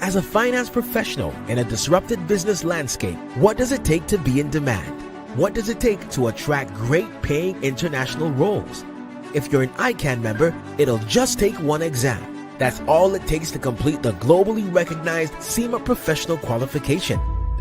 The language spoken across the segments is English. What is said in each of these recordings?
As a finance professional in a disrupted business landscape, what does it take to be in demand? What does it take to attract great paying international roles? If you're an ICAN member, it'll just take one exam. That's all it takes to complete the globally recognized CIMA professional qualification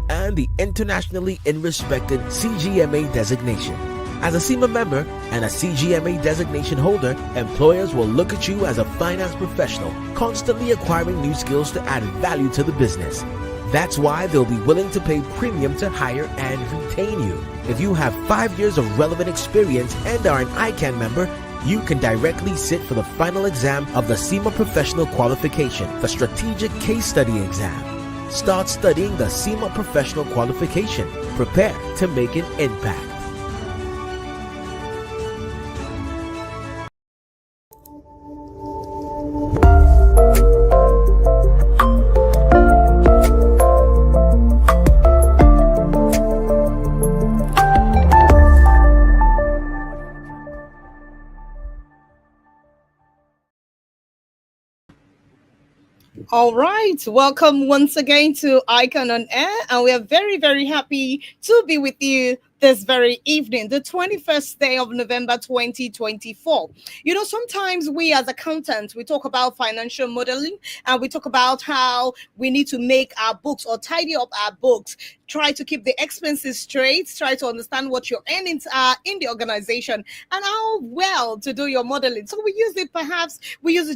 and the internationally respected CGMA designation. As a CIMA member and a CGMA designation holder, employers will look at you as a finance professional, constantly acquiring new skills to add value to the business. That's why they'll be willing to pay premium to hire and retain you. If you have 5 years of relevant experience and are an ICAN member, you can directly sit for the final exam of the CIMA Professional Qualification, the Strategic Case Study exam. Start studying the CIMA Professional Qualification. Prepare to make an impact. All right, welcome once again to ICAN-ngr, and we are very, very happy to be with you this very evening, the 21st day of November 2024. You know, sometimes we as accountants, we talk about financial modeling, and we talk about how we need to make our books or tidy up our books, try to keep the expenses straight, try to understand what your earnings are in the organization, and how well to do your modeling. So we use it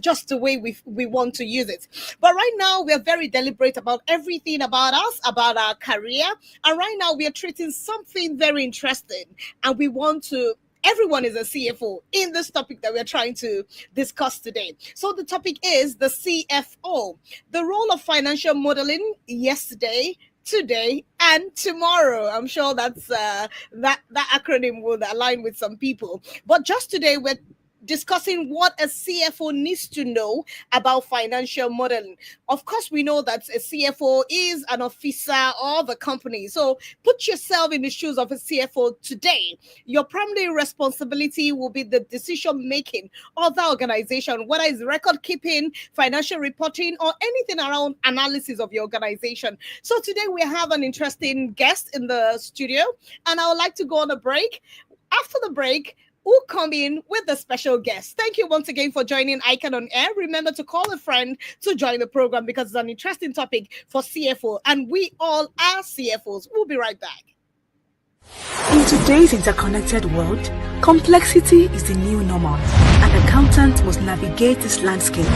just the way we want to use it. But right now, we are very deliberate about everything about us, about our career. And right now, we are treating something very interesting. And we want to, everyone is a CFO in this topic that we're trying to discuss today. So the topic is the CFO, the role of financial modeling yesterday, today, and tomorrow. I'm sure that's that acronym will align with some people. But just today, we're discussing what a CFO needs to know about financial modeling. Of course, we know that a CFO is an officer of a company. So put yourself in the shoes of a CFO today. Your primary responsibility will be the decision making of the organization, whether it's record keeping, financial reporting, or anything around analysis of your organization. So today we have an interesting guest in the studio, and I would like to go on a break. After the break, we'll come in with a special guest. Thank you once again for joining ICAN-ngr. Remember to call a friend to join the program because it's an interesting topic for CFO, and we all are CFOs. We'll be right back. In today's interconnected world, complexity is the new normal. An accountant must navigate this landscape,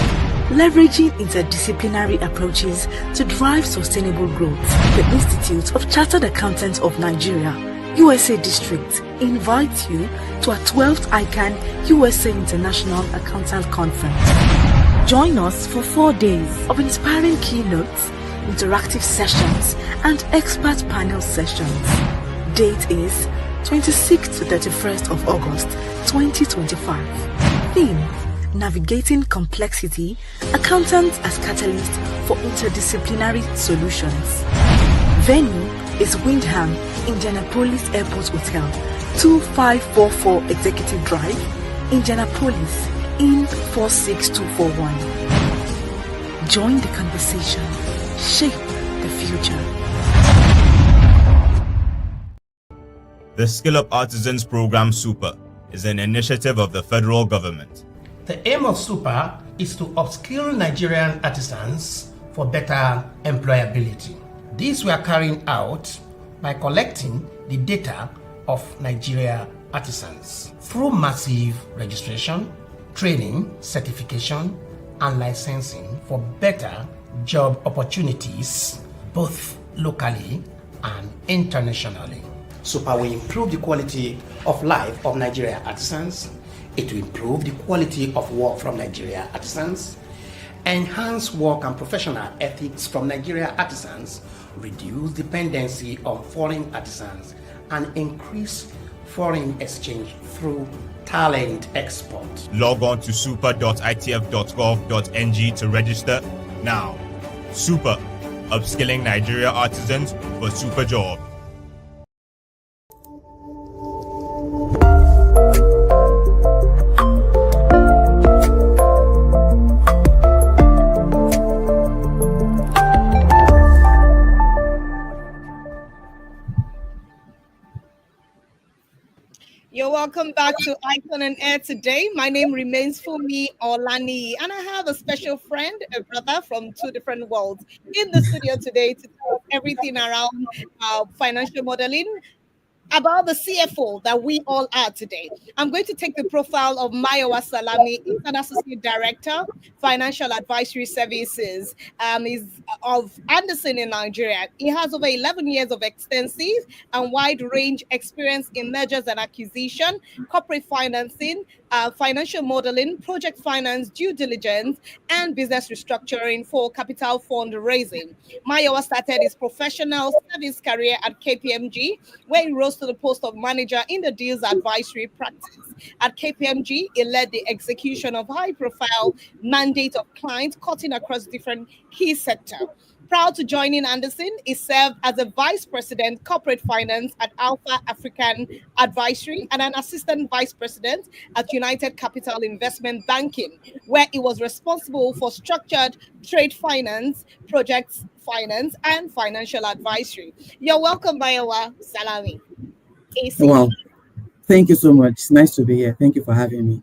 leveraging interdisciplinary approaches to drive sustainable growth. The Institute of Chartered Accountants of Nigeria, USA District, invites you to our 12th ICAN USA International Accountant Conference. Join us for 4 days of inspiring keynotes, interactive sessions, and expert panel sessions. Date is 26th to 31st of August 2025. Theme: Navigating Complexity, Accountants as Catalyst for Interdisciplinary Solutions. Venue is Windham, Indianapolis Airport Hotel, 2544 Executive Drive, Indianapolis, IN 46241. Join the conversation. Shape the future. The Skill Up Artisans Program Super is an initiative of the federal government. The aim of Super is to upskill Nigerian artisans for better employability. This we are carrying out by collecting the data of Nigeria artisans through massive registration, training, certification, and licensing for better job opportunities, both locally and internationally. Super will improve the quality of life of Nigeria artisans. It will improve the quality of work from Nigeria artisans, enhance work and professional ethics from Nigeria artisans, reduce dependency on foreign artisans, and increase foreign exchange through talent export. Log on to super.itf.gov.ng to register now. Super, upskilling Nigeria artisans for super job. welcome back to ICAN-ngr today. My name remains Fumi Olani, and I have a special friend, a brother from two different worlds in the studio today to tell us everything around financial modeling, about the CFO that we all are today. I'm going to take the profile of Mayowa Salami. He's an associate director, financial advisory services. Is of Andersen in Nigeria. He has over 11 years of extensive and wide range experience in mergers and acquisition, corporate financing, financial modeling, project finance, due diligence, and business restructuring for capital fund raising. Mayowa started his professional service career at KPMG, where he rose to the post of manager in the deals advisory practice. At KPMG, he led the execution of high-profile mandate of clients cutting across different key sectors. Proud to join in Andersen, he served as a vice president corporate finance at Alpha African Advisory and an assistant vice president at United Capital Investment Banking, where he was responsible for structured trade finance, projects finance, and financial advisory. You're welcome, Mayowa Salami. AC. Wow. Thank you so much. It's nice to be here. Thank you for having me.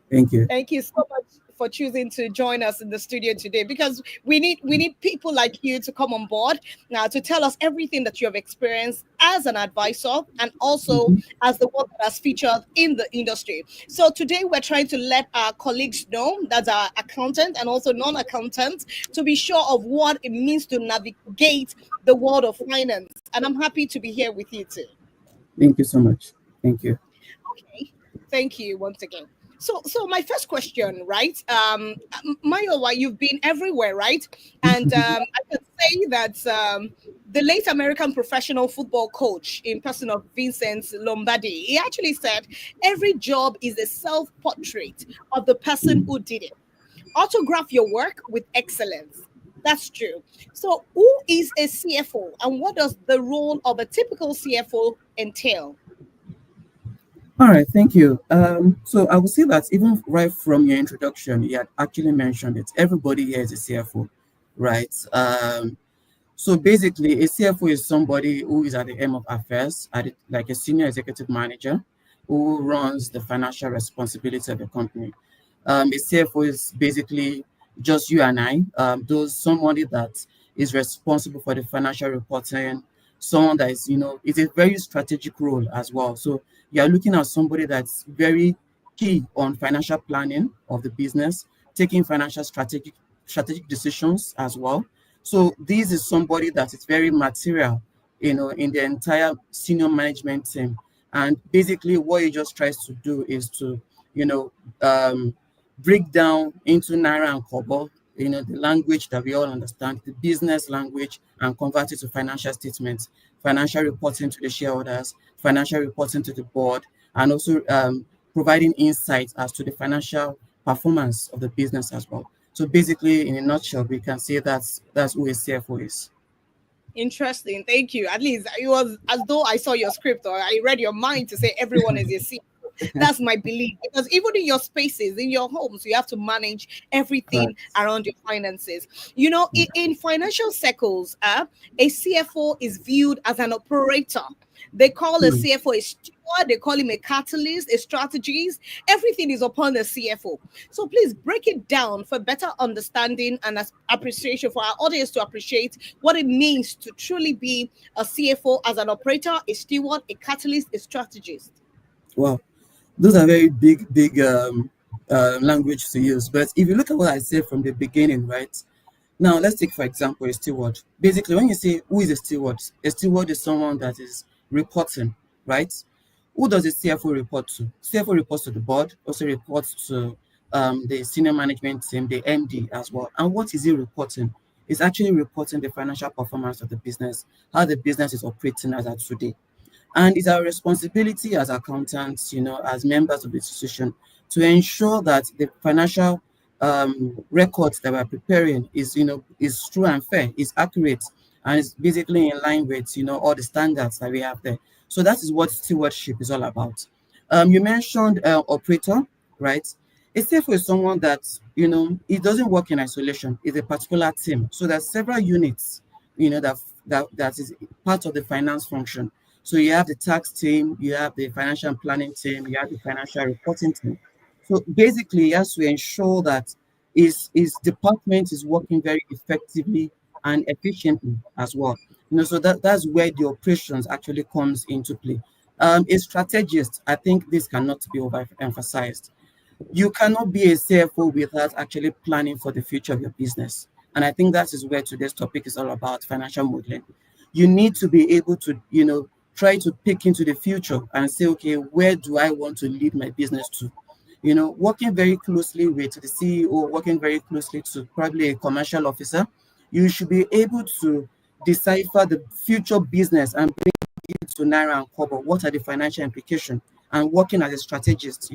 Thank you. Thank you so much for choosing to join us in the studio today, because we need people like you to come on board now to tell us everything that you have experienced as an advisor and also as the one that has featured in the industry. So today we're trying to let our colleagues know, that are accountant and also non-accountant, to be sure of what it means to navigate the world of finance. And I'm happy to be here with you too. Thank you so much. Thank you. Okay. Thank you once again. So my first question, right? Mayowa, you've been everywhere, right? And I can say that the late American professional football coach, in person of Vincent Lombardi, he actually said every job is a self-portrait of the person who did it. Autograph your work with excellence. That's true. So who is a CFO, and what does the role of a typical CFO entail? All right, thank you. So I would say that even right from your introduction, you had actually mentioned it. Everybody here is a CFO, right? So basically, a CFO is somebody who is at the helm of affairs, like a senior executive manager who runs the financial responsibility of the company. A CFO is basically just you and I, somebody that is responsible for the financial reporting, someone that is, it's a very strategic role as well. So you're looking at somebody that's very key on financial planning of the business, taking financial strategic decisions as well. So this is somebody that is very material, in the entire senior management team. And basically what he just tries to do is to, break down into Naira and Kobo, the language that we all understand, the business language, and convert it to financial statements, financial reporting to the shareholders, financial reporting to the board, and also providing insights as to the financial performance of the business as well. So basically, in a nutshell, we can say that's who a CFO is. Interesting. Thank you. At least it was as though I saw your script or I read your mind to say everyone is a CFO. That's my belief, because even in your spaces, in your homes, you have to manage everything around your finances. In financial circles, a CFO is viewed as an operator. They call a CFO a steward, they call him a catalyst, a strategist. Everything is upon the CFO. So please break it down for better understanding and appreciation, for our audience to appreciate what it means to truly be a CFO as an operator, a steward, a catalyst, a strategist. Wow. Those are very big language to use. But if you look at what I said from the beginning, right? Now, let's take, for example, a steward. Basically, when you say who is a steward is someone that is reporting, right? Who does the CFO report to? CFO reports to the board, also reports to the senior management team, the MD as well. And what is he reporting? It's actually reporting the financial performance of the business, how the business is operating as at today. And it's our responsibility as accountants, as members of the institution, to ensure that the financial records that we're preparing is true and fair, is accurate, and is basically in line with, all the standards that we have there. So that is what stewardship is all about. You mentioned operator, right? A CFO is someone that, it doesn't work in isolation. It's a particular team. So there's several units, that is part of the finance function. So you have the tax team, you have the financial planning team, you have the financial reporting team. So basically, he has to ensure that his department is working very effectively and efficiently as well. So that's where the operations actually comes into play. A strategist, I think this cannot be overemphasized. You cannot be a CFO without actually planning for the future of your business. And I think that is where today's topic is all about, financial modeling. You need to be able to, try to peek into the future and say, okay, where do I want to lead my business to? Working very closely with the CEO, working very closely to probably a commercial officer, you should be able to decipher the future business and bring it to Naira and Kobo. What are the financial implications? And working as a strategist,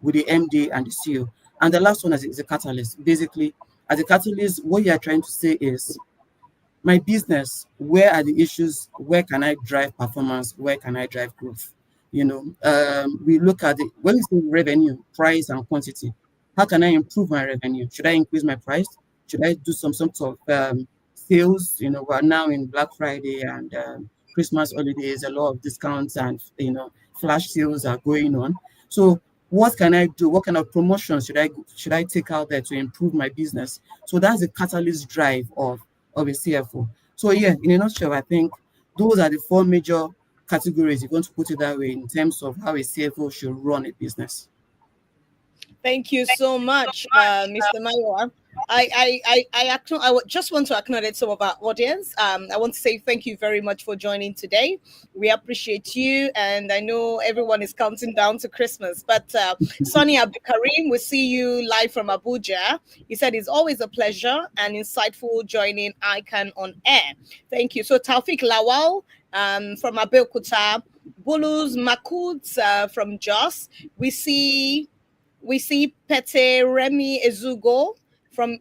with the MD and the CEO. And the last one is a catalyst. Basically, as a catalyst, what you are trying to say is, my business, where are the issues? Where can I drive performance? Where can I drive growth? We look at it when we say revenue, price, and quantity. How can I improve my revenue? Should I increase my price? Should I do some sort of sales? We're now in Black Friday and Christmas holidays, a lot of discounts and flash sales are going on. So what can I do? What kind of promotions should I take out there to improve my business? So that's the catalyst drive of a CFO. So yeah, in a nutshell, I think those are the four major categories, if you want to put it that way, in terms of how a CFO should run a business. Thank you so much, Mr. Mayowa. I just want to acknowledge some of our audience. I want to say thank you very much for joining today. We appreciate you, and I know everyone is counting down to Christmas. But Sonny Abdulkarim, we see you live from Abuja. He said it's always a pleasure and insightful joining ICAN on air. Thank you. So Taufik Lawal from Abeokuta, Bulus Makuds from Jos. We see Pete Remy Ezugo from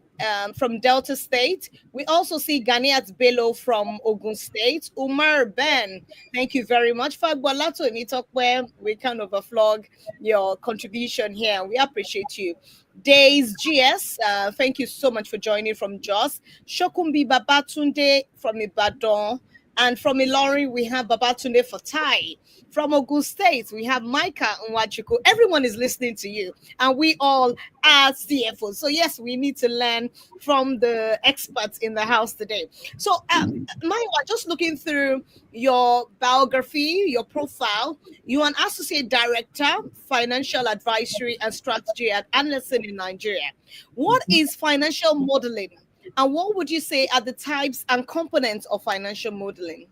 Delta State. We also see Ganiat Bello from Ogun State. Umar Ben, thank you very much. Fagbalato Imitokwe, we kind of flog your contribution here. We appreciate you. Days GS, thank you so much for joining from Jos. Shokumbi Babatunde from Ibadan. And from Ilori, we have Babatunde Fatai. From Ogun State, we have Micah Nwachuku. Everyone is listening to you, and we all are CFOs. So yes, we need to learn from the experts in the house today. So Maiwa, just looking through your biography, your profile, you're an associate director, financial advisory and strategy at Andersen in Nigeria. What is financial modeling? And what would you say are the types and components of financial modeling?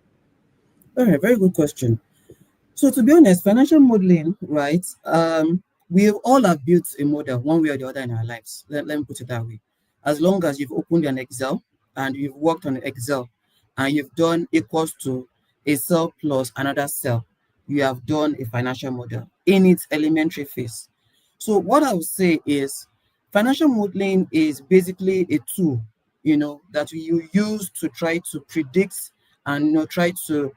All right, very good question. So to be honest, financial modeling, right? We all have built a model one way or the other in our lives. Let me put it that way. As long as you've opened an Excel and you've worked on Excel and you've done equals to a cell plus another cell, you have done a financial model in its elementary phase. So what I would say is financial modeling is basically a tool that you use to try to predict and try to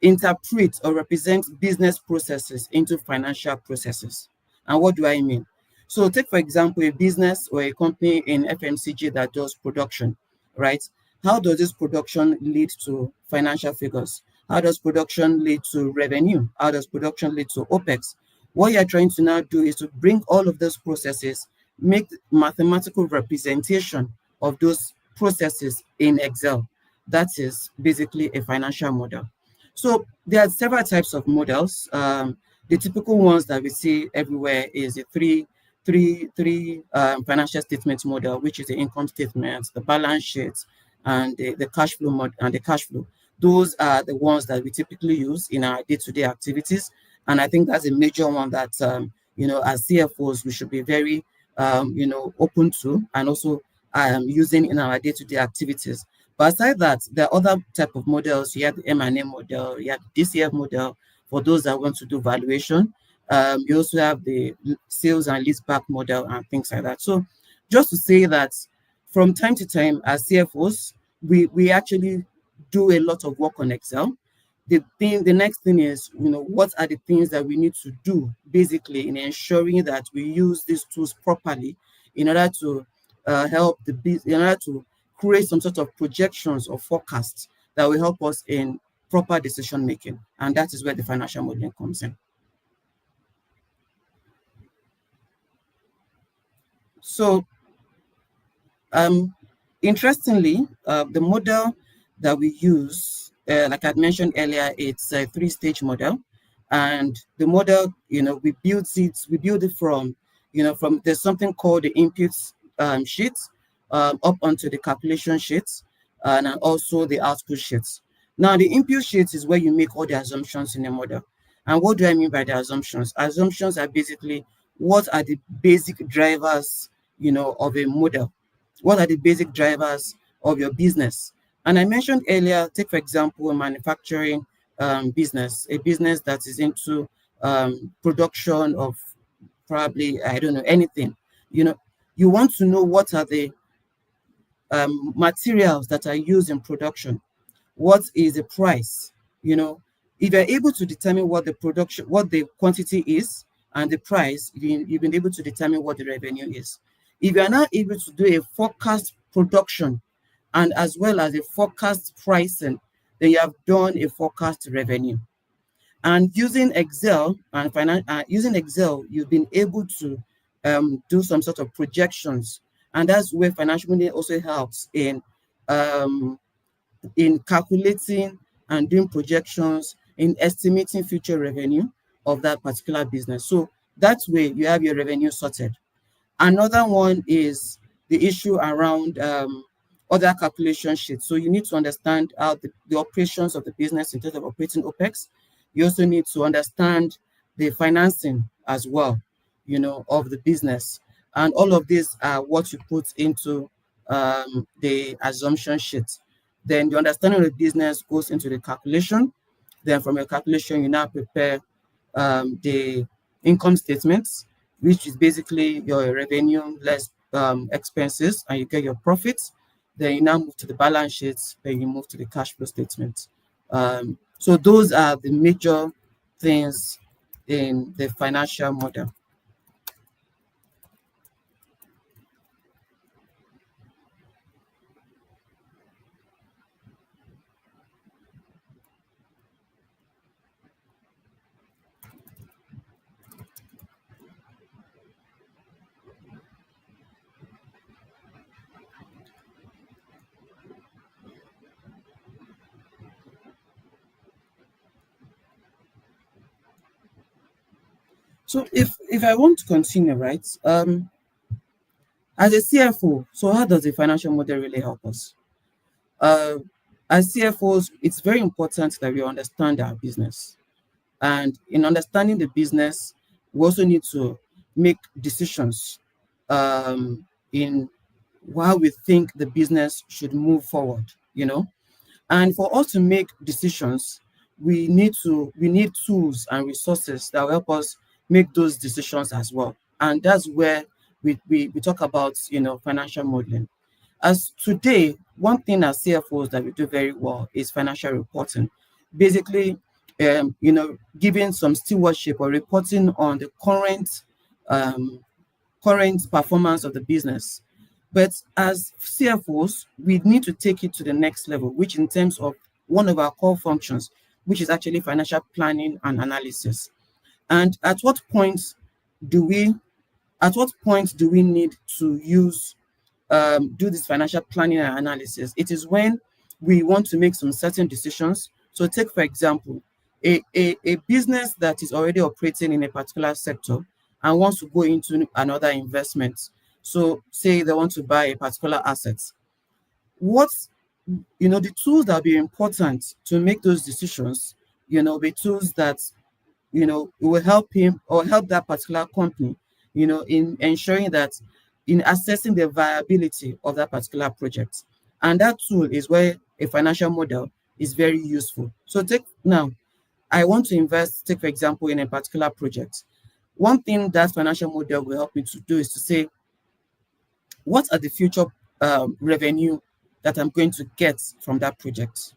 interpret or represent business processes into financial processes. And what do I mean? So take, for example, a business or a company in FMCG that does production, right? How does this production lead to financial figures? How does production lead to revenue? How does production lead to OPEX? What you're trying to now do is to bring all of those processes, make mathematical representation of those processes in Excel. That is basically a financial model. So there are several types of models. The typical ones that we see everywhere is a three financial statement model, which is the income statement, the balance sheet, and the cash flow model and the cash flow. Those are the ones that we typically use in our day-to-day activities. And I think that's a major one that, as CFOs, we should be very, open to and also using in our day-to-day activities. But aside that, there are other type of models. You have the M&A model, you have the DCF model for those that want to do valuation. You also have the sales and leaseback model and things like that. So just to say that from time to time as CFOs, we actually do a lot of work on Excel. The next thing is, what are the things that we need to do basically in ensuring that we use these tools properly in order to help in order to create some sort of projections or forecasts that will help us in proper decision making. And that is where the financial modeling comes in. So interestingly, the model that we use, like I mentioned earlier, it's a 3-stage model. And the model, we build it from, there's something called the inputs sheet, up onto the calculation sheets, and also the output sheets. Now, the input sheet is where you make all the assumptions in the model. And what do I mean by the assumptions? Assumptions are basically what are the basic drivers, of a model. What are the basic drivers of your business? And I mentioned earlier, take for example, a manufacturing business, a business that is into production of probably, I don't know, anything. You want to know what are the materials that are used in production. What is the price? If you're able to determine what the quantity is and the price, you've been able to determine what the revenue is. If you're not able to do a forecast production and as well as a forecast pricing, then you have done a forecast revenue. And using Excel you've been able to do some sort of projections, and that's where financial modeling also helps in calculating and doing projections, in estimating future revenue of that particular business. So that way you have your revenue sorted. Another one is the issue around other calculation sheets. So you need to understand how the operations of the business in terms of operating OPEX. You also need to understand the financing as well, of the business. And all of these are what you put into the assumption sheet. Then the understanding of the business goes into the calculation. Then from your calculation, you now prepare the income statements, which is basically your revenue less expenses, and you get your profits. Then you now move to the balance sheets, then you move to the cash flow statement. So those are the major things in the financial model. So if I want to continue, right, as a CFO, so how does the financial model really help us? As CFOs, it's very important that we understand our business. And in understanding the business, we also need to make decisions in how we think the business should move forward, And for us to make decisions, we need tools and resources that will help us make those decisions as well. And that's where we talk about, financial modeling. As today, one thing as CFOs that we do very well is financial reporting. Basically, giving some stewardship or reporting on the current performance of the business. But as CFOs, we need to take it to the next level, which in terms of one of our core functions, which is actually financial planning and analysis. And at what point do we need to do this financial planning and analysis? It is when we want to make some certain decisions. So take, for example, a business that is already operating in a particular sector and wants to go into another investment. So say they want to buy a particular asset. The tools that will be important to make those decisions, the tools that, will help him or help that particular company, in ensuring that in assessing the viability of that particular project. And that tool is where a financial model is very useful. So I want to invest, take for example, in a particular project. One thing that financial model will help me to do is to say, what are the future revenue that I'm going to get from that project?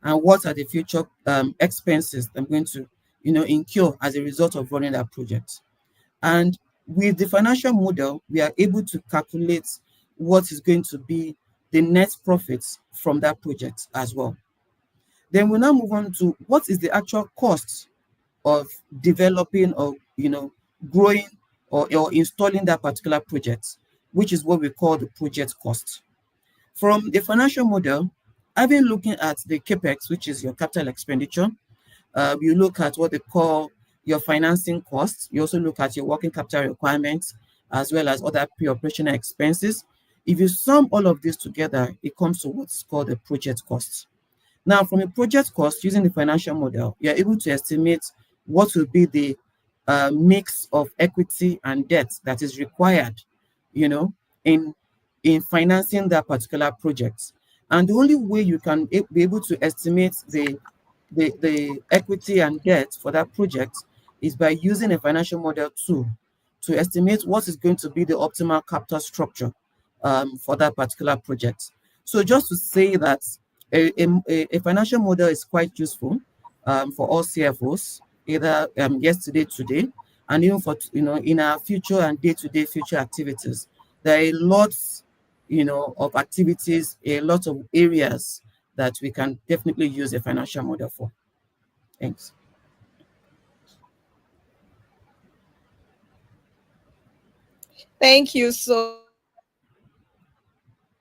And what are the future expenses I'm going to, incur as a result of running that project? And with the financial model, we are able to calculate what is going to be the net profits from that project as well. Then we now move on to what is the actual cost of developing or growing or installing that particular project, which is what we call the project cost. From the financial model, having looking at the capex, which is your capital expenditure, you look at what they call your financing costs. You also look at your working capital requirements as well as other pre-operational expenses. If you sum all of this together, it comes to what's called the project costs. Now, from a project cost, using the financial model, you're able to estimate what will be the mix of equity and debt that is required, in financing that particular project. And the only way you can be able to estimate the equity and debt for that project is by using a financial model tool to estimate what is going to be the optimal capital structure for that particular project. So just to say that a financial model is quite useful for all CFOs, either yesterday, today, and even for in our future and day-to-day future activities. There are lots, of activities, a lot of areas that we can definitely use a financial model for. Thanks. Thank you so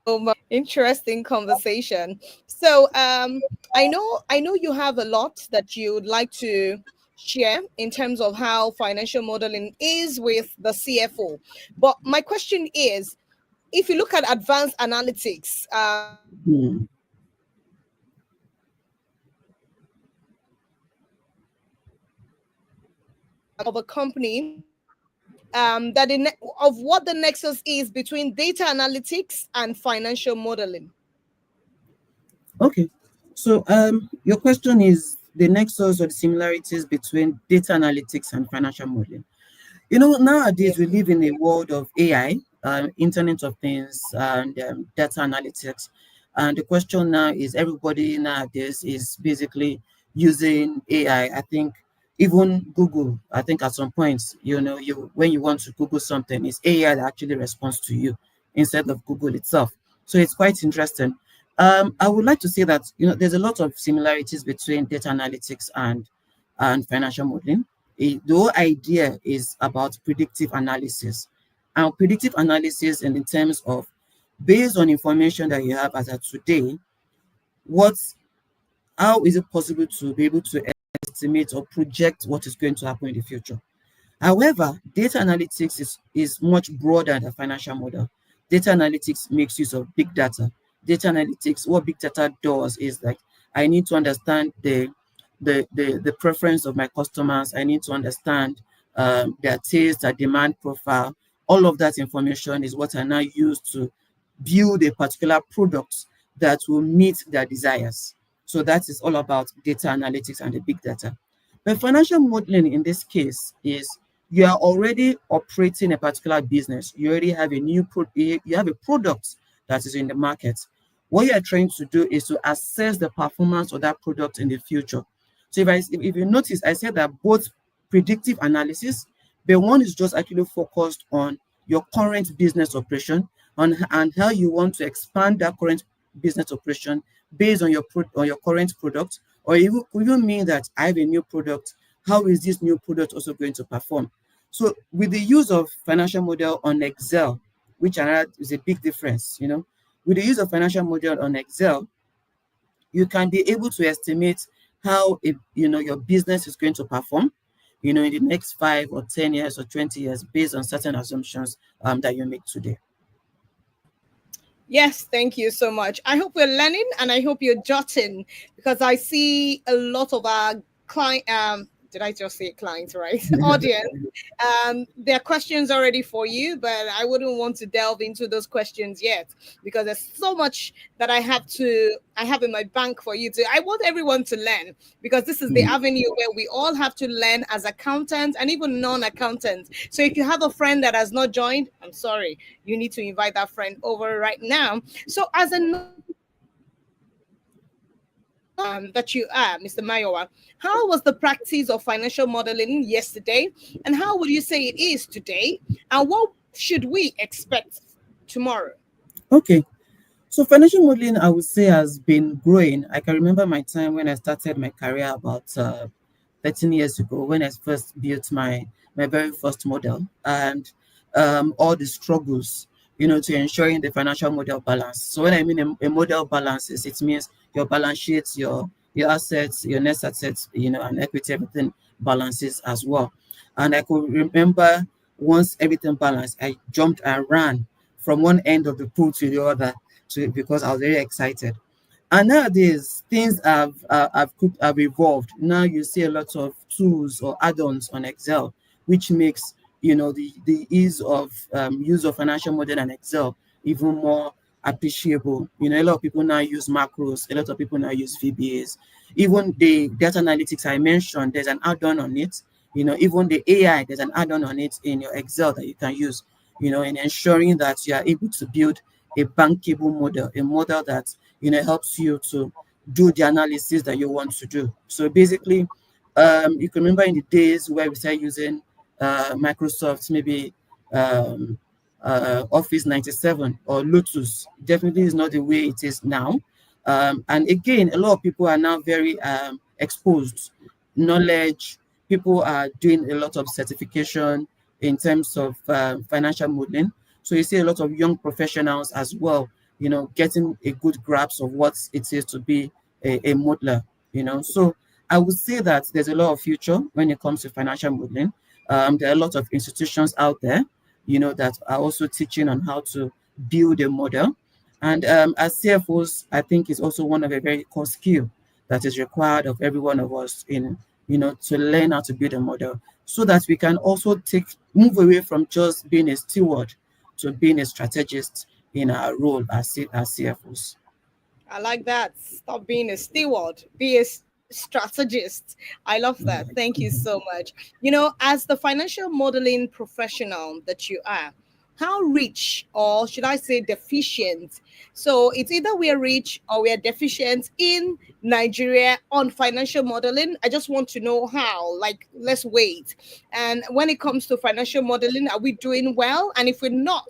much. Interesting conversation. So I know you have a lot that you would like to share in terms of how financial modeling is with the CFO. But my question is, if you look at advanced analytics, Hmm. of a company, of what the nexus is between data analytics and financial modeling. Okay. So your question is the nexus or the similarities between data analytics and financial modeling. Nowadays we live in a world of AI, Internet of Things, and data analytics. And the question now is everybody nowadays is basically using AI. I think even Google, I think at some points, when you want to Google something, it's AI that actually responds to you instead of Google itself. So it's quite interesting. I would like to say that there's a lot of similarities between data analytics and financial modeling. The whole idea is about predictive analysis. And predictive analysis in terms of based on information that you have as of today, how is it possible to be able to estimate or project what is going to happen in the future? However, data analytics is much broader than financial model. Data analytics makes use of big data. Data analytics, what big data does is like, I need to understand the preference of my customers. I need to understand their taste, their demand profile. All of that information is what I now use to build a particular product that will meet their desires. So that is all about data analytics and the big data. But financial modeling in this case is you are already operating a particular business. You already have you have a product that is in the market. What you are trying to do is to assess the performance of that product in the future. So if you notice, I said that both predictive analysis, but one is just actually focused on your current business operation and how you want to expand that current business operation based on your current product, or even mean that I have a new product. How is this new product also going to perform? So with the use of financial model on Excel, which is a big difference, with the use of financial model on Excel, you can be able to estimate how your business is going to perform, in the next 5 or 10 years or 20 years based on certain assumptions that you make today. Yes, thank you so much. I hope we're learning and I hope you're jotting, because I see a lot of our client, did I just say clients, right? Audience. There are questions already for you, but I wouldn't want to delve into those questions yet because there's so much that I have in my bank for you to. I want everyone to learn, because this is the avenue where we all have to learn as accountants and even non-accountants. So if you have a friend that has not joined, I'm sorry, you need to invite that friend over right now. So as a that you are, Mr. Mayowa, how was the practice of financial modeling yesterday, and how would you say it is today, and what should we expect tomorrow? Okay, So financial modeling, I would say, has been growing. I can remember my time when I started my career about 13 years ago when I first built my very first model, and all the struggles, to ensuring the financial model balance. So when I mean a model balance, it means your balance sheets, your assets, your net assets, and equity, everything balances as well. And I could remember once everything balanced, I jumped and ran from one end of the pool to the other because I was very excited. And nowadays, things have evolved. Now you see a lot of tools or add-ons on Excel, which makes the ease of use of financial model and Excel even more appreciable. A lot of people now use macros. A lot of people now use VBAs. Even the data analytics I mentioned, there's an add-on on it. Even the AI, there's an add-on on it in your Excel that you can use. In ensuring that you are able to build a bankable model, a model that helps you to do the analysis that you want to do. So basically, you can remember in the days where we started using Microsoft, maybe um, Office 97 or Lotus. Definitely is not the way it is now. And again, a lot of people are now very exposed. Knowledge, people are doing a lot of certification in terms of financial modeling. So you see a lot of young professionals as well, getting a good grasp of what it is to be a modeler, So I would say that there's a lot of future when it comes to financial modeling. There are a lot of institutions out there, that are also teaching on how to build a model. And as CFOs, I think is also one of a very core skill that is required of every one of us to learn how to build a model so that we can also move away from just being a steward to being a strategist in our role as CFOs. I like that. Stop being a steward, be a strategist. I love that. Thank you so much. As the financial modeling professional that you are, how rich, or should I say deficient? So it's either we are rich or we are deficient in Nigeria on financial modeling. I just want to know how. Like, let's wait. And when it comes to financial modeling, are we doing well? And if we're not,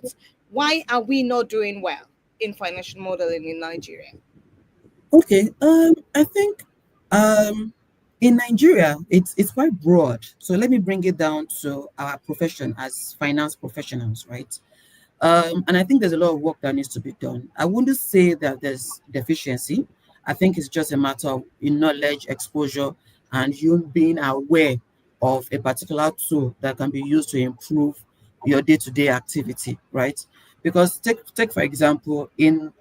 why are we not doing well in financial modeling in Nigeria? Okay, I think in Nigeria it's quite broad. So let me bring it down to our profession as finance professionals, right? And I think there's a lot of work that needs to be done. I wouldn't say that there's deficiency. I think it's just a matter of knowledge, exposure, and you being aware of a particular tool that can be used to improve your day-to-day activity, right? Because take for example, in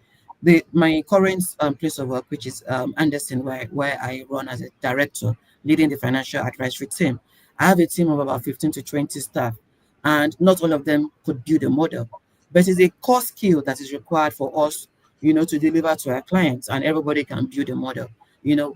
my current place of work, which is Andersen, where I run as a director, leading the financial advisory team. I have a team of about 15 to 20 staff, and not all of them could build a model, but it's a core skill that is required for us, to deliver to our clients, and everybody can build a model.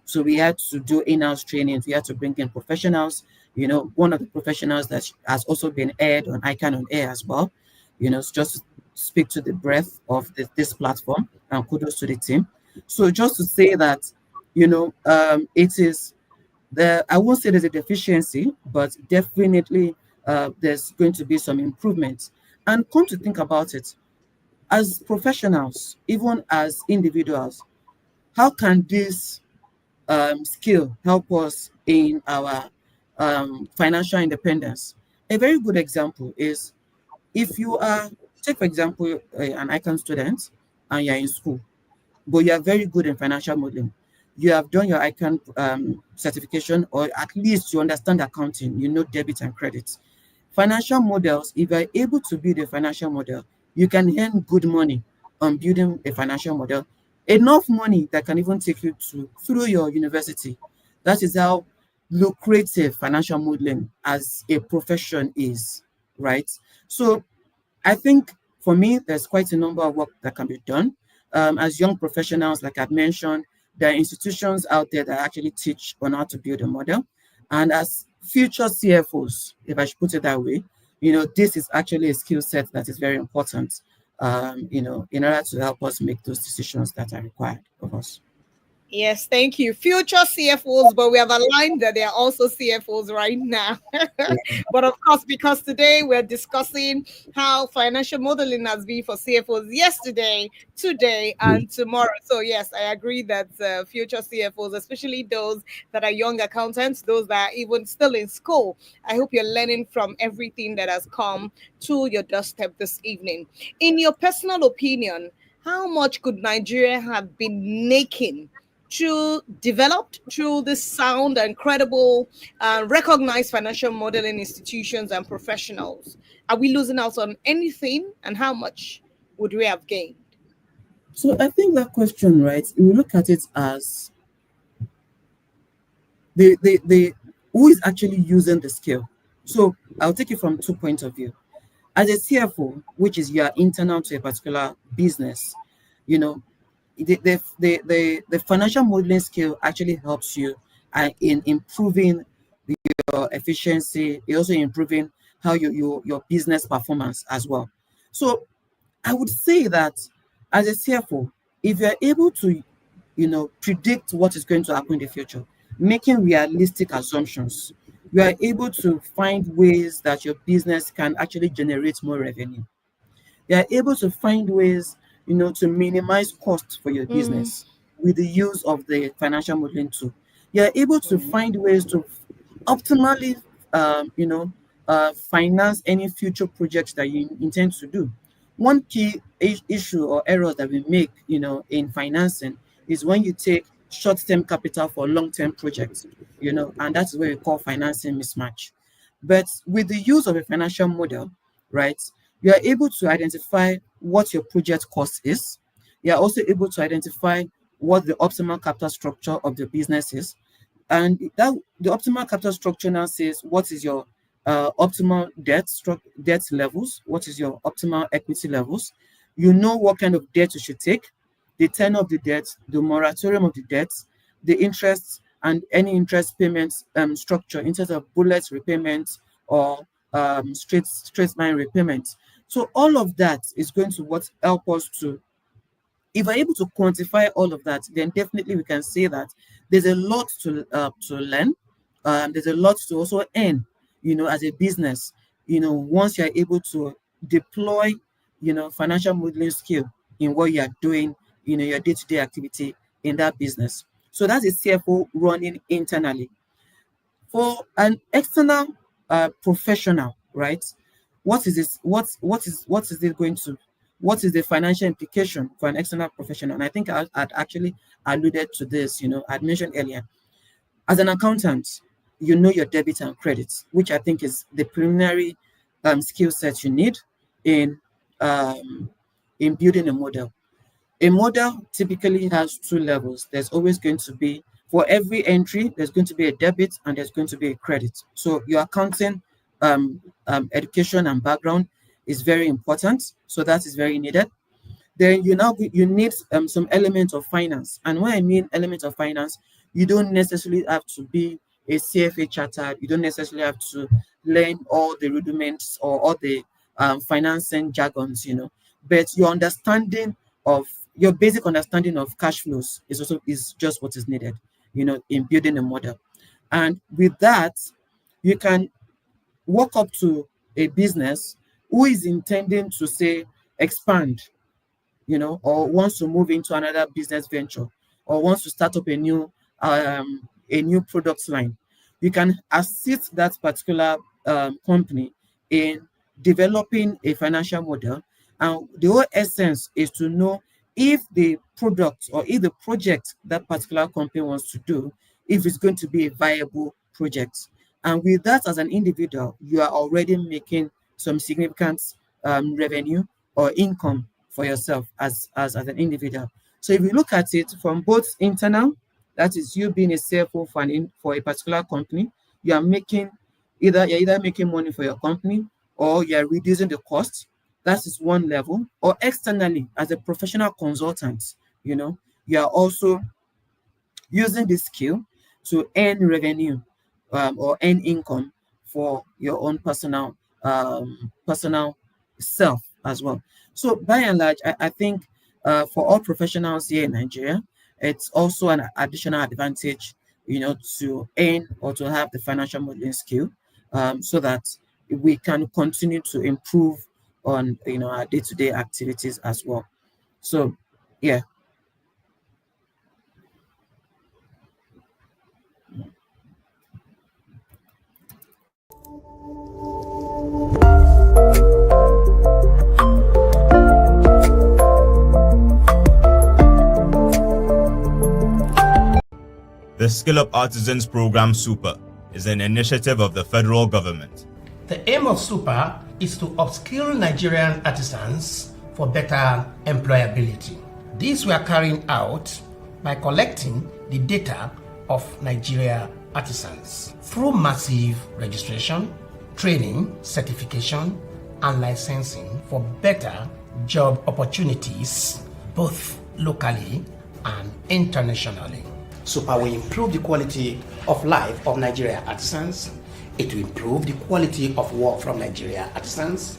So we had to do in-house trainings. We had to bring in professionals. One of the professionals that has also been aired on ICAN-ngr as well. Just to speak to the breadth of this platform, and kudos to the team. So just to say that, it is I won't say there's a deficiency, but definitely there's going to be some improvements. And come to think about it, as professionals, even as individuals, how can this skill help us in our financial independence? A very good example is if you are, take for example, an ICAN student and you're in school, but you are very good in financial modeling. You have done your ICAN certification, or at least you understand accounting, debit and credit. Financial models, if you're able to build a financial model, you can earn good money on building a financial model, enough money that can even take you through your university. That is how lucrative financial modeling as a profession is, right? So I think for me, there's quite a number of work that can be done. As young professionals, like I've mentioned, there are institutions out there that actually teach on how to build a model. And as future CFOs, if I should put it that way, this is actually a skill set that is very important, in order to help us make those decisions that are required of us. Yes, thank you. Future CFOs, but we have aligned that they are also CFOs right now. But of course, because today we're discussing how financial modeling has been for CFOs yesterday, today, and tomorrow. So, yes, I agree that future CFOs, especially those that are young accountants, those that are even still in school, I hope you're learning from everything that has come to your doorstep this evening. In your personal opinion, how much could Nigeria have been making developed through this sound and credible, recognized financial modeling institutions and professionals? Are we losing out on anything, and how much would we have gained? So I think that question, right? We look at it as the who is actually using the skill. So I'll take it from two points of view. As a CFO, which is your internal to a particular business, you know, the financial modeling skill actually helps you in improving your efficiency. It also improving how your business performance as well. So I would say that as a CFO, if you're able to, predict what is going to happen in the future, making realistic assumptions, you are able to find ways that your business can actually generate more revenue. You are able to find ways, to minimize costs for your Mm, business with the use of the financial modeling tool. You are able to find ways to optimally, finance any future projects that you intend to do. One key issue or error that we make, in financing is when you take short-term capital for long-term projects, and that's what we call financing mismatch. But with the use of a financial model, right, you are able to identify what your project cost is. You are also able to identify what the optimal capital structure of the business is. And that the optimal capital structure now says what is your optimal debt levels, what is your optimal equity levels. You know what kind of debt you should take, the tenor of the debt, the moratorium of the debt, the interest and any interest payments structure in terms of bullet repayments or straight line repayments. So all of that is going to what help us to, if we're able to quantify all of that, then definitely we can say that there's a lot to learn. There's a lot to also earn, as a business. Once you're able to deploy, financial modeling skill in what you are doing, your day-to-day activity in that business. So that's a CFO running internally. For an external professional, right? What is this? What is it going to? What is the financial implication for an external professional? And I think I'd actually alluded to this. I'd mentioned earlier. As an accountant, you know your debit and credits, which I think is the preliminary skill set you need in um, in building a model. A model typically has two levels. There's always going to be, for every entry, there's going to be a debit and there's going to be a credit. So your accounting education and background is very important. So that is very needed. Then you need some element of finance. And when I mean element of finance, you don't necessarily have to be a CFA chartered. You don't necessarily have to learn all the rudiments or all the financing jargons, but your basic understanding of cash flows is just what is needed, in building a model. And with that, you can walk up to a business who is intending to say expand, or wants to move into another business venture, or wants to start up a new product line. You can assist that particular company in developing a financial model, and the whole essence is to know if the product or if the project that particular company wants to do, if it's going to be a viable project. And with that, as an individual, you are already making some significant revenue or income for yourself as an individual. So if you look at it from both internal, that is you being a CFO for a particular company, you're either making money for your company or you're reducing the cost. That is one level. Or externally, as a professional consultant, you are also using this skill to earn revenue or earn income for your own personal self as well. So by and large, I think for all professionals here in Nigeria, it's also an additional advantage, to earn or to have the financial modeling skill, so that we can continue to improve on, our day-to-day activities as well. So, yeah. The Skill Up Artisans Program Super is an initiative of the federal government. The aim of Super is to upskill Nigerian artisans for better employability. This we are carrying out by collecting the data of Nigeria artisans through massive registration, training, certification, and licensing for better job opportunities, both locally and internationally. Super will improve the quality of life of Nigeria artisans. It will improve the quality of work from Nigeria artisans,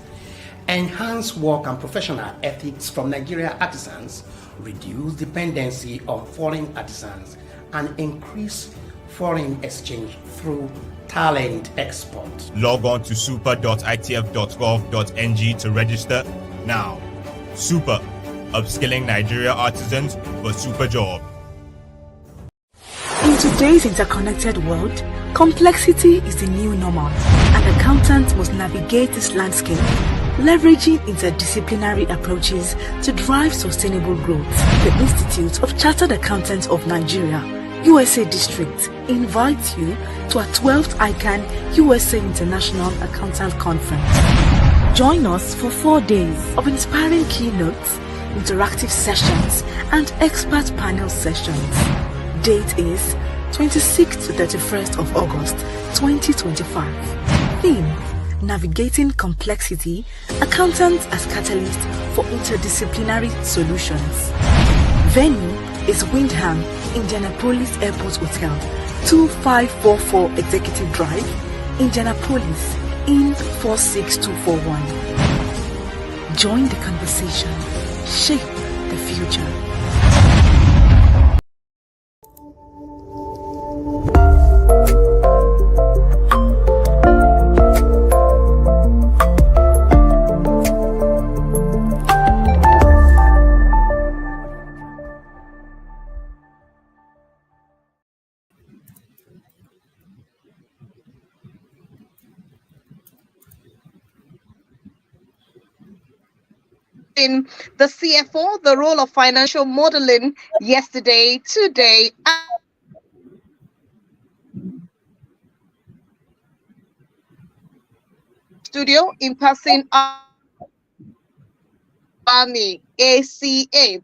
enhance work and professional ethics from Nigeria artisans, reduce dependency on foreign artisans, and increase foreign exchange through talent export. Log on to super.itf.gov.ng to register now. Super, upskilling Nigeria artisans for super job. In today's interconnected world, complexity is the new normal, and accountants must navigate this landscape, leveraging interdisciplinary approaches to drive sustainable growth. The Institute of Chartered Accountants of Nigeria, USA District, invites you to our 12th ICAN USA International Accountant Conference. Join us for 4 days of inspiring keynotes, interactive sessions, and expert panel sessions. Date is 26th to 31st of August 2025. Theme: Navigating Complexity, Accountants as Catalyst for Interdisciplinary Solutions. Venue is Windham, Indianapolis Airport Hotel, 2544 Executive Drive, Indianapolis, in 46241. Join the conversation. Shape the future. In the CFO, the role of financial modeling yesterday, today, studio in person, Army, ACA.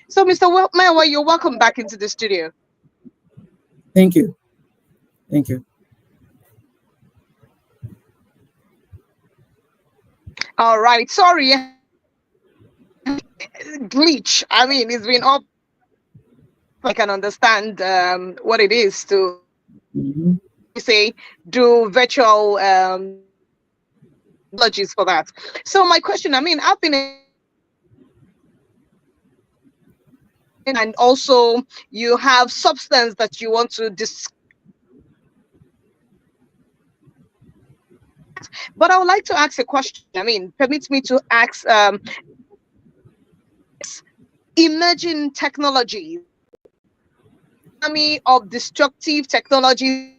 So, Mr. Mayowa, you're welcome back into the studio. Thank you. Thank you. All right. Sorry. Glitch. I mean, it's been up. I can understand what it is to say do virtual apologies for that. So my question, I mean, I've been and also you have substance that you want to discuss. But I would like to ask a question. I mean, permit me to ask emerging technology, of destructive technology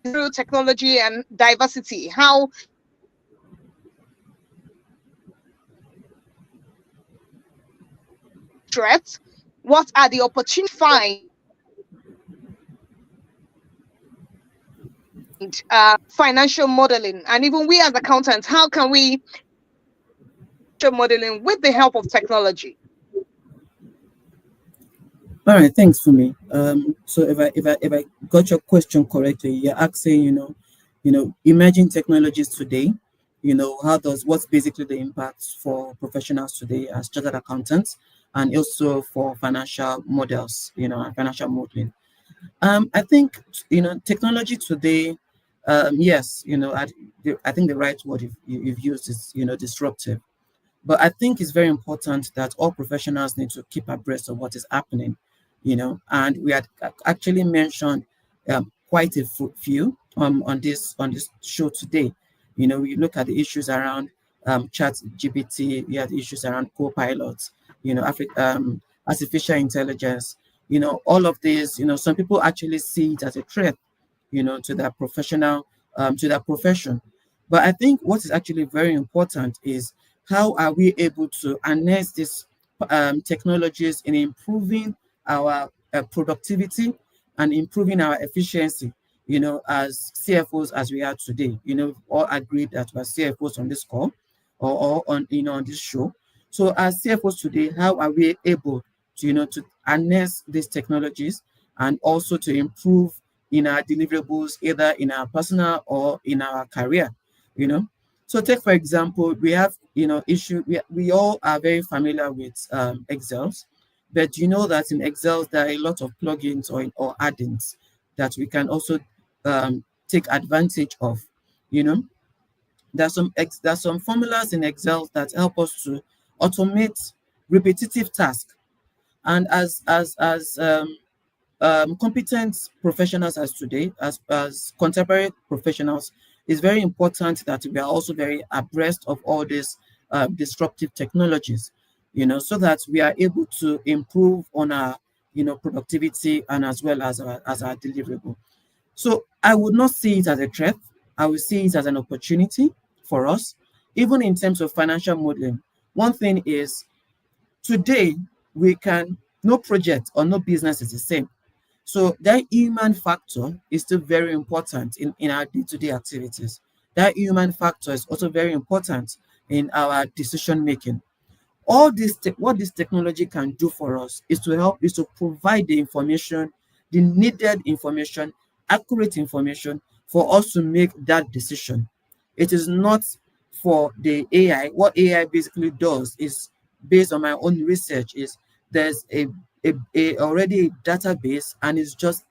through technology and diversity. How threats? What are the opportunities? Find financial modeling, and even we as accountants, how can we modeling with the help of technology? All right, thanks for me. So if I got your question correctly, you're asking, emerging technologies today, what's basically the impact for professionals today as chartered accountants, and also for financial models, and financial modeling. I think technology today Yes, I think the right word you've used is, disruptive. But I think it's very important that all professionals need to keep abreast of what is happening, and we had actually mentioned quite a few on this show today. We look at the issues around chat GPT, we had issues around co-pilots, artificial intelligence, all of these, some people actually see it as a threat, to their to their profession. But I think what is actually very important is how are we able to harness these technologies in improving our productivity and improving our efficiency, as CFOs as we are today. All agreed that we're CFOs on this call or on, on this show. So as CFOs today, how are we able to, to harness these technologies and also to improve in our deliverables, either in our personal or in our career, you know? So take, for example, we have, we all are very familiar with Excels, but you know that in Excel, there are a lot of plugins or add-ins that we can also take advantage of, you know? There's some formulas in Excel that help us to automate repetitive tasks. And as competent professionals as today, as contemporary professionals, it's very important that we are also very abreast of all these disruptive technologies, so that we are able to improve on our, productivity and as well as our deliverable. So I would not see it as a threat. I would see it as an opportunity for us, even in terms of financial modeling. One thing is today no project or no business is the same. So that human factor is still very important in our day-to-day activities. That human factor is also very important in our decision making. All this what this technology can do for us is to provide the information, the needed information, accurate information for us to make that decision. It is not for the AI. What AI basically does is, based on my own research, is there's a already a database, and it's just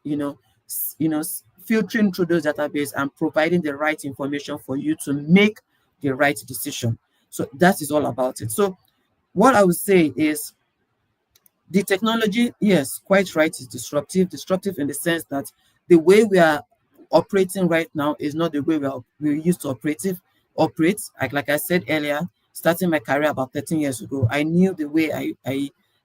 filtering through those database and providing the right information for you to make the right decision. So that is all about it. So what I would say is the technology, yes, quite right, is disruptive in the sense that the way we are operating right now is not the way we used to operate. Like I said earlier, starting my career about 13 years ago, I knew the way I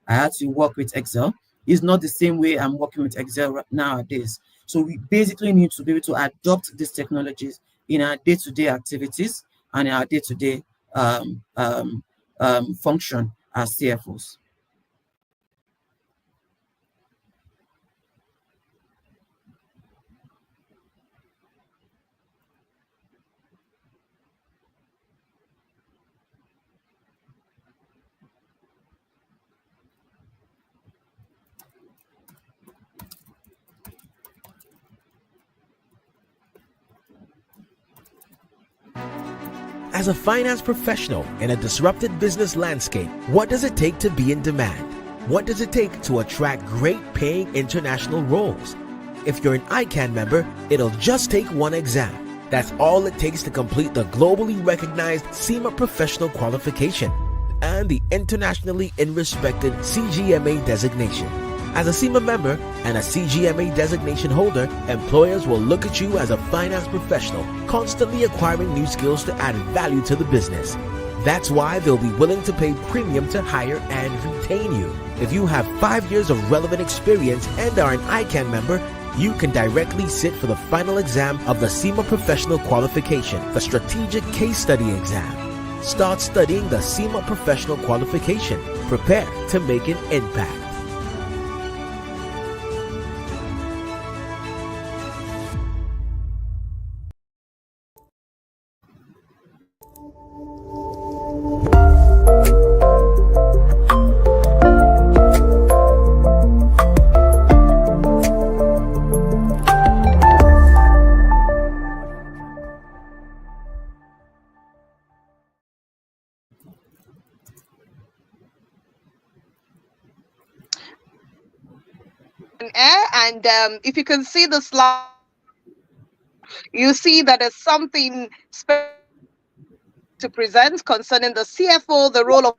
had to work with Excel is not the same way I'm working with Excel nowadays. So we basically need to be able to adopt these technologies in our day-to-day activities and in our day-to-day function as CFOs. As a finance professional in a disrupted business landscape, what does it take to be in demand? What does it take to attract great paying international roles? If you're an ICAN member, it'll just take one exam. That's all it takes to complete the globally recognized CIMA professional qualification and the internationally respected CGMA designation. As a CIMA member and a CGMA designation holder, employers will look at you as a finance professional, constantly acquiring new skills to add value to the business. That's why they'll be willing to pay premium to hire and retain you. If you have 5 years of relevant experience and are an ICAN member, you can directly sit for the final exam of the CIMA Professional Qualification, the Strategic Case Study exam. Start studying the CIMA Professional Qualification. Prepare to make an impact. Air, and if you can see the slide, You see that there's something to present concerning the CFO, the role of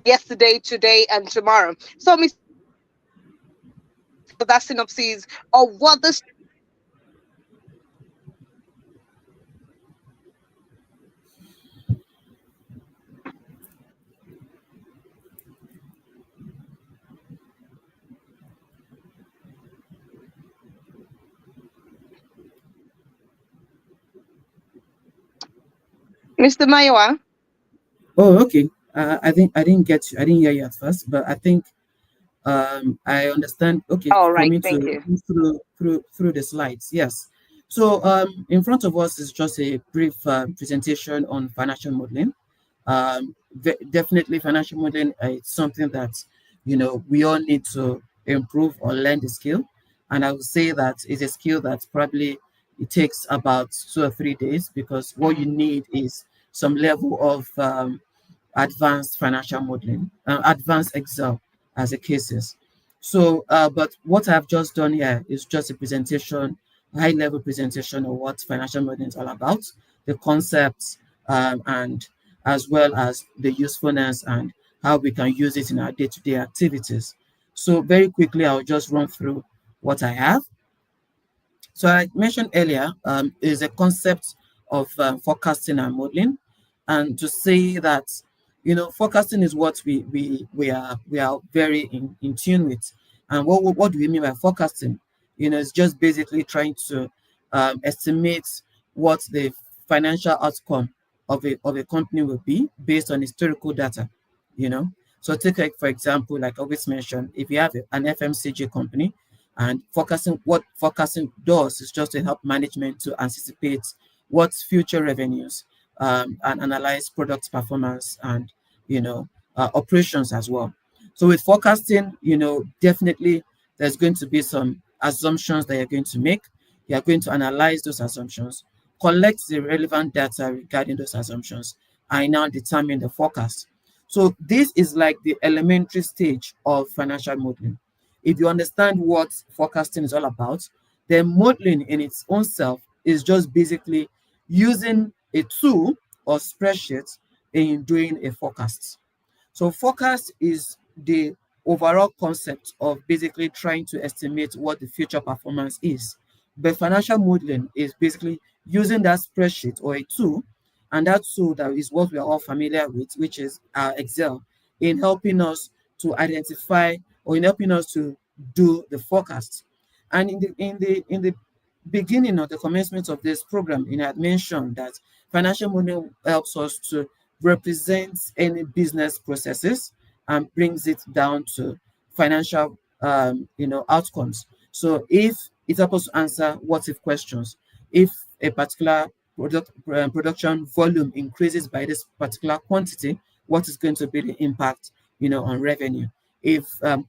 yesterday, today, and tomorrow. So, Mr. That synopsis of what this. Mr. Mayowa. Oh, okay. I didn't get you. I didn't hear you at first, but I think I understand. Okay, All for right, me to thank you. go through the slides. Yes. So in front of us is just a brief presentation on financial modeling. Definitely, financial modeling is something that we all need to improve or learn the skill. And I would say that it's a skill that probably it takes about 2 or 3 days, because what you need is some level of advanced financial modeling, advanced Excel as the cases. So, but what I've just done here is just a presentation, high level presentation of what financial modeling is all about, the concepts, and as well as the usefulness and how we can use it in our day-to-day activities. So very quickly, I'll just run through what I have. So I mentioned earlier is a concept of forecasting and modeling, and to say that forecasting is what we are very in tune with. And what do we mean by forecasting? It's just basically trying to estimate what the financial outcome of a company will be based on historical data. You know, so take like for example, like I always mentioned, if you have an FMCG company, and what forecasting does is just to help management to anticipate what's future revenues, and analyze product performance and operations as well. So with forecasting, definitely there's going to be some assumptions that you're going to make. You're going to analyze those assumptions, collect the relevant data regarding those assumptions, and now determine the forecast. So this is like the elementary stage of financial modeling. If you understand what forecasting is all about, then modeling in its own self is just basically using a tool or spreadsheet in doing a forecast. So forecast is the overall concept of basically trying to estimate what the future performance is. But financial modeling is basically using that spreadsheet or a tool, and that tool that is what we are all familiar with, which is Excel, in helping us to identify or in helping us to do the forecast. And in the beginning of the commencement of this program, I had mentioned that financial modeling helps us to represent any business processes and brings it down to financial outcomes. So if it's supposed to answer what if questions, if a particular production volume increases by this particular quantity, what is going to be the impact on revenue? If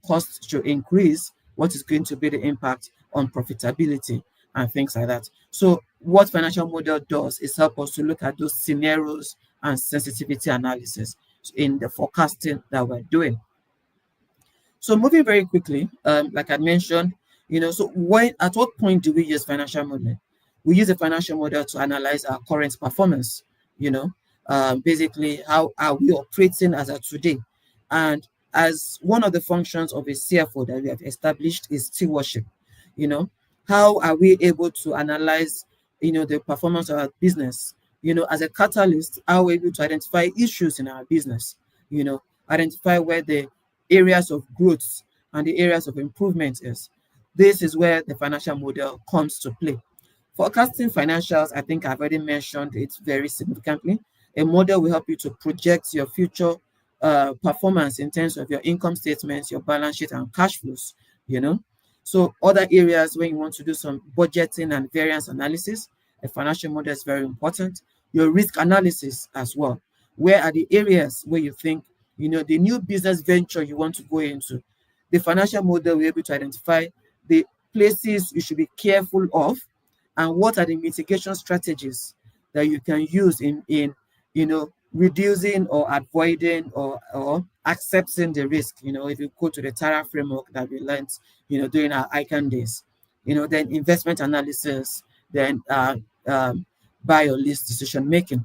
costs should increase, what is going to be the impact on profitability and things like that? So what financial model does is help us to look at those scenarios and sensitivity analysis in the forecasting that we're doing. So moving very quickly, like I mentioned, so at what point do we use financial modeling? We use a financial model to analyze our current performance, basically how are we operating as of today. And as one of the functions of a CFO that we have established is stewardship. How are we able to analyze, the performance of our business? As a catalyst, how are we able to identify issues in our business? Identify where the areas of growth and the areas of improvement is. This is where the financial model comes to play. Forecasting financials, I think I've already mentioned it very significantly. A model will help you to project your future performance in terms of your income statements, your balance sheet, and cash flows. So other areas when you want to do some budgeting and variance analysis, a financial model is very important. Your risk analysis as well. Where are the areas where you think, the new business venture you want to go into? The financial model will be able to identify the places you should be careful of, and what are the mitigation strategies that you can use in reducing or avoiding or accepting the risk. If you go to the Tara framework that we learned, during our ICAN days, then investment analysis, then buy or list decision making.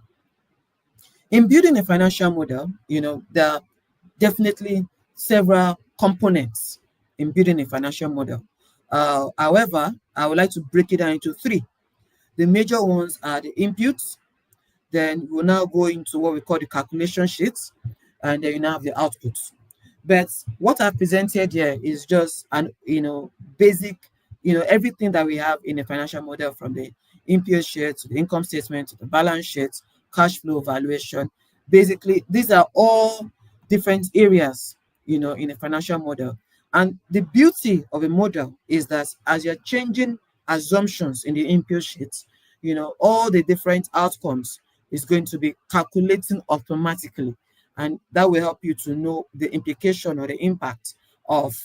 In building a financial model, there are definitely several components in building a financial model. However, I would like to break it down into three. The major ones are the inputs, then we'll now go into what we call the calculation sheets, and then you now have the outputs. But what I've presented here is just an basic, everything that we have in a financial model, from the input sheet to the income statement to the balance sheet, cash flow valuation. Basically, these are all different areas, in a financial model. And the beauty of a model is that as you're changing assumptions in the input sheet, all the different outcomes is going to be calculating automatically, and that will help you to know the implication or the impact of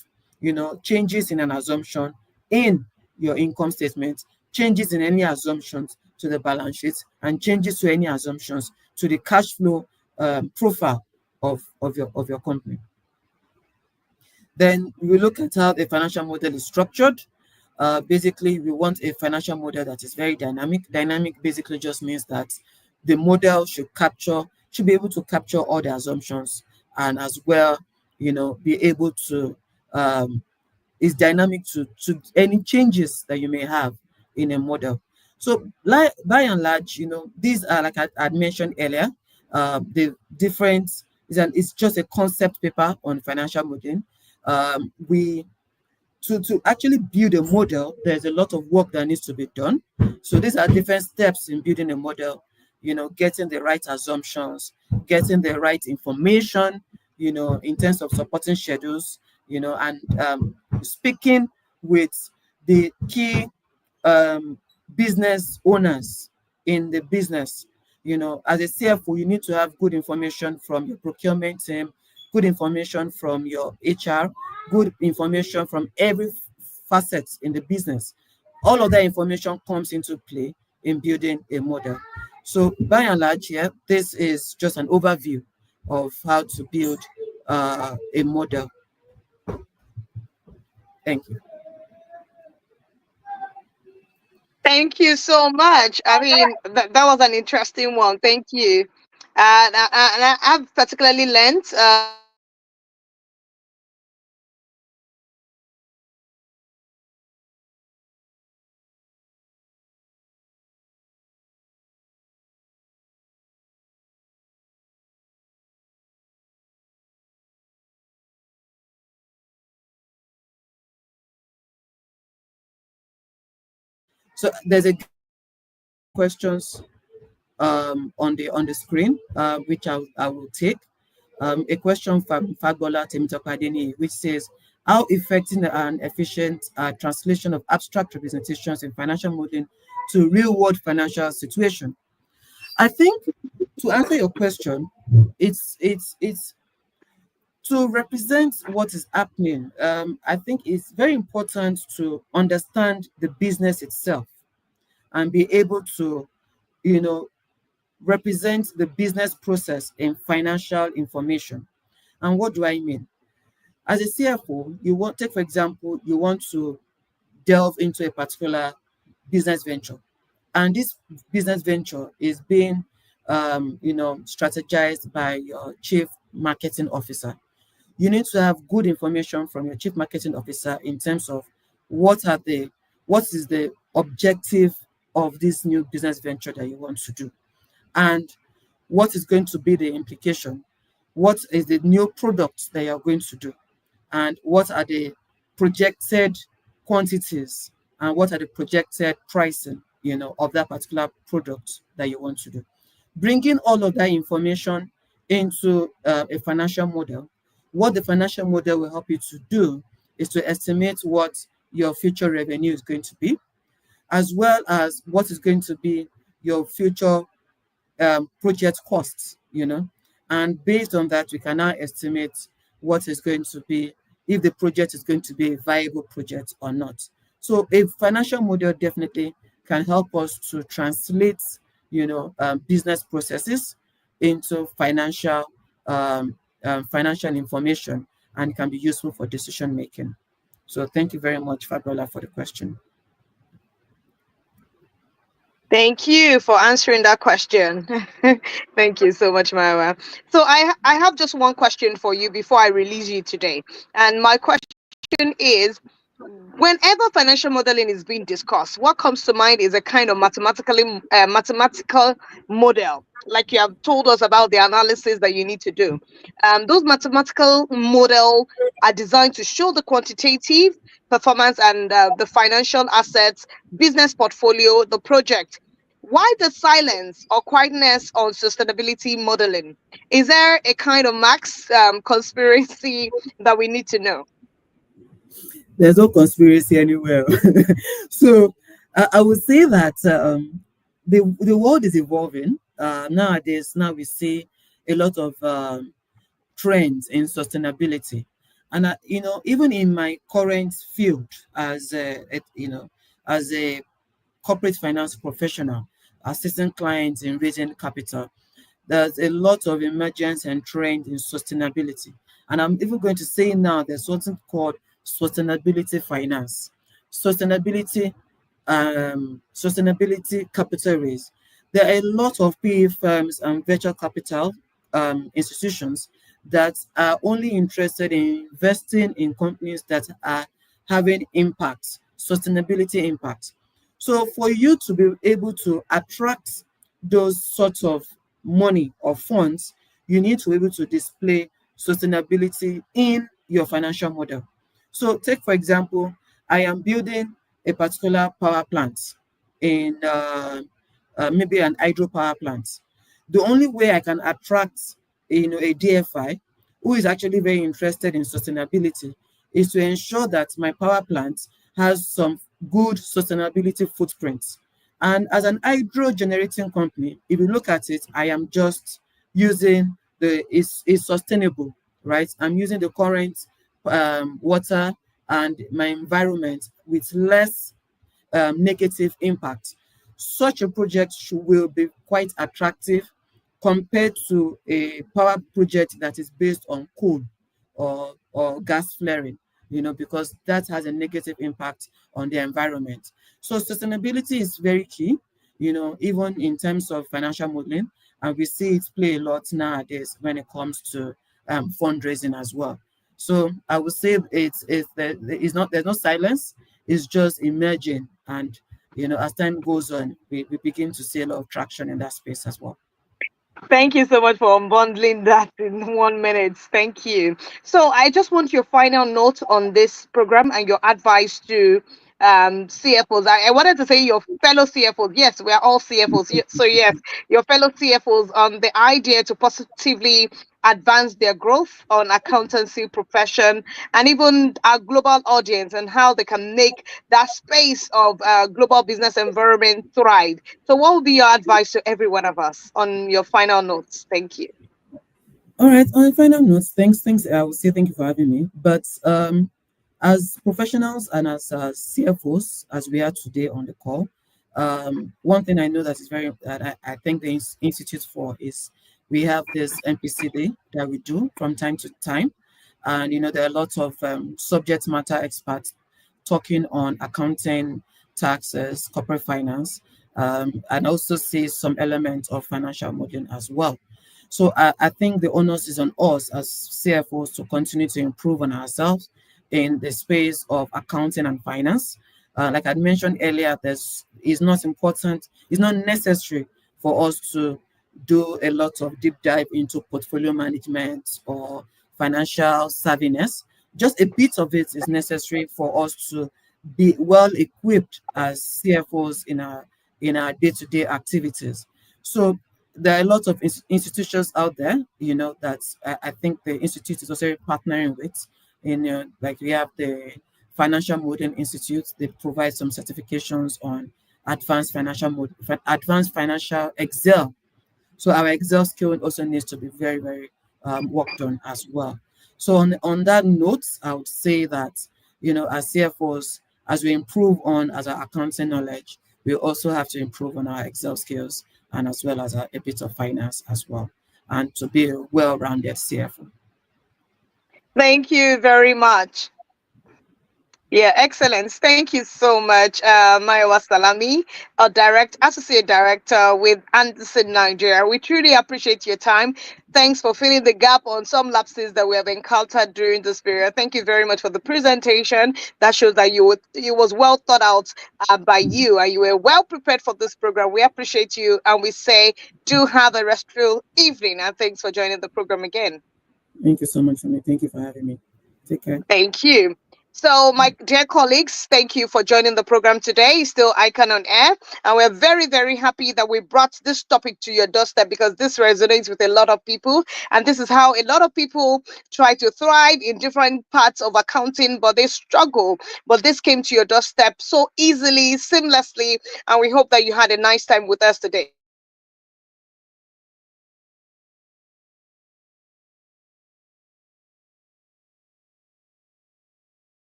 changes in an assumption in your income statement, changes in any assumptions to the balance sheet, and changes to any assumptions to the cash flow profile of your company. Then we look at how the financial model is structured. Basically, we want a financial model that is very dynamic. Dynamic basically just means that the model should be able to capture all the assumptions, and as well, be able to is dynamic to any changes that you may have in a model. So by and large, these are, like I mentioned earlier, the difference it's just a concept paper on financial modeling. To actually build a model, there's a lot of work that needs to be done. So these are different steps in building a model, getting the right assumptions, getting the right information, in terms of supporting schedules, and speaking with the key business owners in the business. As a CFO, you need to have good information from your procurement team, good information from your HR, good information from every facet in the business. All of that information comes into play in building a model. So by and large, this is just an overview of how to build a model. Thank you. Thank you so much. I mean, that was an interesting one. Thank you. And I've particularly learned So there's a questions on the screen, which I will take. A question from Fagbola Temitopadeni, which says, how effective and efficient translation of abstract representations in financial modeling to real-world financial situation? I think, to answer your question, it's to represent what is happening. I think it's very important to understand the business itself and be able to, represent the business process in financial information. And what do I mean? As a CFO, take for example, you want to delve into a particular business venture, and this business venture is being, strategized by your chief marketing officer. You need to have good information from your chief marketing officer in terms of what is the objective of this new business venture that you want to do, and what is going to be the implication, what is the new product that you're going to do, and what are the projected quantities, and what are the projected pricing, of that particular product that you want to do. Bringing all of that information into a financial model, what the financial model will help you to do is to estimate what your future revenue is going to be, as well as what is going to be your future project costs, and based on that, we can now estimate what is going to be, if the project is going to be a viable project or not. So a financial model definitely can help us to translate, business processes into financial information, and can be useful for decision making. So thank you very much, Fabiola, for the question. Thank you for answering that question. Thank you so much, Mayowa. So I have just one question for you before I release you today. And my question is, whenever financial modeling is being discussed, what comes to mind is a kind of mathematical model, like you have told us about the analysis that you need to do. Those mathematical model are designed to show the quantitative performance and the financial assets, business portfolio, the project. Why the silence or quietness on sustainability modeling? Is there a kind of max conspiracy that we need to know? There's no conspiracy anywhere. So I would say that the world is evolving. Nowadays, now we see a lot of trends in sustainability, and even in my current field as as a corporate finance professional, assisting clients in raising capital, there's a lot of emergence and trend in sustainability. And I'm even going to say now there's something called sustainability finance, sustainability, sustainability capital raise. There are a lot of PE firms and venture capital institutions that are only interested in investing in companies that are having impact, sustainability impact. So for you to be able to attract those sorts of money or funds, you need to be able to display sustainability in your financial model. So take, for example, I am building a particular power plant in maybe an hydropower plant. The only way I can attract a DFI who is actually very interested in sustainability is to ensure that my power plant has some good sustainability footprints. And as an hydro generating company, if you look at it, I am just using is sustainable, right? I'm using the current water and my environment with less negative impact. Such a project will be quite attractive compared to a power project that is based on coal or gas flaring, because that has a negative impact on the environment. So sustainability is very key, even in terms of financial modeling, and we see it play a lot nowadays when it comes to fundraising as well. So I would say it's not there's no silence, it's just emerging, and as time goes on, we begin to see a lot of traction in that space as well. Thank you so much for unbundling that in 1 minute. Thank you. So I just want your final note on this program and your advice to CFOs. I wanted to say your fellow CFOs. Yes, we are all CFOs. So yes, your fellow CFOs on the idea to positively advance their growth on accountancy profession and even our global audience and how they can make that space of global business environment thrive. So what would be your advice to every one of us on your final notes? Thank you. All right. On the final notes, thanks. I would say thank you for having me. But as professionals and as CFOs, as we are today on the call, one thing I know that is that I think the institute for is we have this MPCD that we do from time to time, and there are lots of subject matter experts talking on accounting, taxes, corporate finance, and also see some elements of financial modeling as well. So I think the onus is on us as CFOs to continue to improve on ourselves in the space of accounting and finance. Like I mentioned earlier, it's not important, it's not necessary for us to do a lot of deep dive into portfolio management or financial savviness. Just a bit of it is necessary for us to be well equipped as CFOs in our day-to-day activities. So there are a lot of institutions out there, that I think the institute is also partnering with. Like we have the Financial Modeling Institute. They provide some certifications on advanced financial Excel. So our Excel skill also needs to be very, very worked on as well. So on that note, I would say that, as CFOs, as we improve on as our accounting knowledge, we also have to improve on our Excel skills and as well as a bit of finance as well, and to be a well-rounded CFO. Thank you very much. Yeah, excellent. Thank you so much, Mayowa Salami, a associate director with Andersen, Nigeria. We truly appreciate your time. Thanks for filling the gap on some lapses that we have encountered during this period. Thank you very much for the presentation. That shows that it was well thought out by you, and you were well prepared for this program. We appreciate you, and we say do have a restful evening. And thanks for joining the program again. Thank you so much, for me. Thank you for having me. Take care. Thank you. So, my dear colleagues, thank you for joining the program today. It's still Icon on Air, and we're very, very happy that we brought this topic to your doorstep because this resonates with a lot of people, and this is how a lot of people try to thrive in different parts of accounting, but they struggle. But this came to your doorstep so easily, seamlessly, and we hope that you had a nice time with us today.